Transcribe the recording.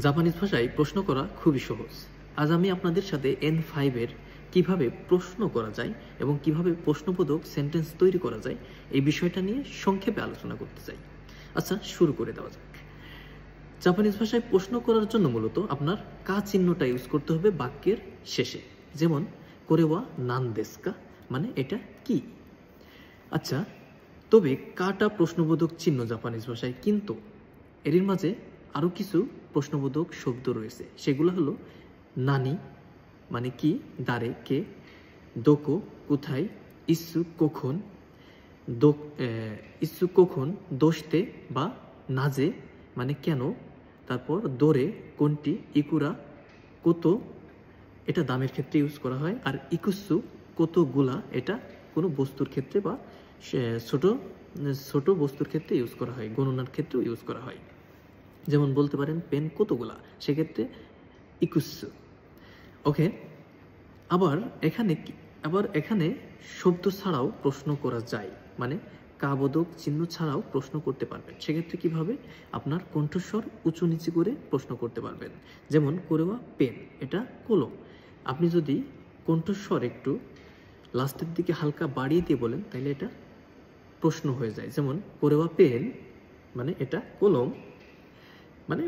Japanese ভাষায় প্রশ্ন করা খুবই সহজ। আজ আমি আপনাদের সাথে N5 এর কিভাবে প্রশ্ন করা যায় এবং কিভাবে প্রশ্নবোধক সেন্টেন্স তৈরি করা যায় এই বিষয়টা নিয়ে সংক্ষেপে আলোচনা করতে চাই। আচ্ছা, শুরু করে দেওয়া যাক। জাপানিজ ভাষায় প্রশ্ন করার জন্য মূলত আপনার কা চিহ্নটা ইউজ করতে হবে বাক্যের শেষে। যেমন কোরেওয়া নান দেসু কা, মানে এটা কি। আচ্ছা, তবে কাটা প্রশ্নবোধক চিহ্ন জাপানিজ ভাষায়, কিন্তু এর মাঝে আরও কিছু প্রশ্নবোধক শব্দ রয়েছে। সেগুলো হলো নানি মানে কি, দারে কে, দোকো কোথায়, ইসু কখন, ইসু কখন, দোস্তে বা নাজে মানে কেন, তারপর দোরে কোনটি, ইকুরা কত, এটা দামের ক্ষেত্রে ইউজ করা হয়। আর ইকুসু কতগুলা, এটা কোনো বস্তুর ক্ষেত্রে বা ছোট ছোট বস্তুর ক্ষেত্রে ইউজ করা হয়, গণনার ক্ষেত্রেও ইউজ করা হয়। যেমন বলতে পারেন পেন কতগুলা, সেক্ষেত্রে ইকুসু। ওকে, আবার এখানে শব্দ ছাড়াও প্রশ্ন করা যায়, মানে কাবোধক চিহ্ন ছাড়াও প্রশ্ন করতে পারবেন। সেক্ষেত্রে কিভাবে, আপনার কণ্ঠস্বর উঁচু নিচু করে প্রশ্ন করতে পারবেন। যেমন কোরেওয়া পেন, এটা কলম। আপনি যদি কণ্ঠস্বর একটু লাস্টের দিকে হালকা বাড়িয়ে দিয়ে বলেন, তাহলে এটা প্রশ্ন হয়ে যায়। যেমন কোরেওয়া পেন মানে এটা কলম, মানে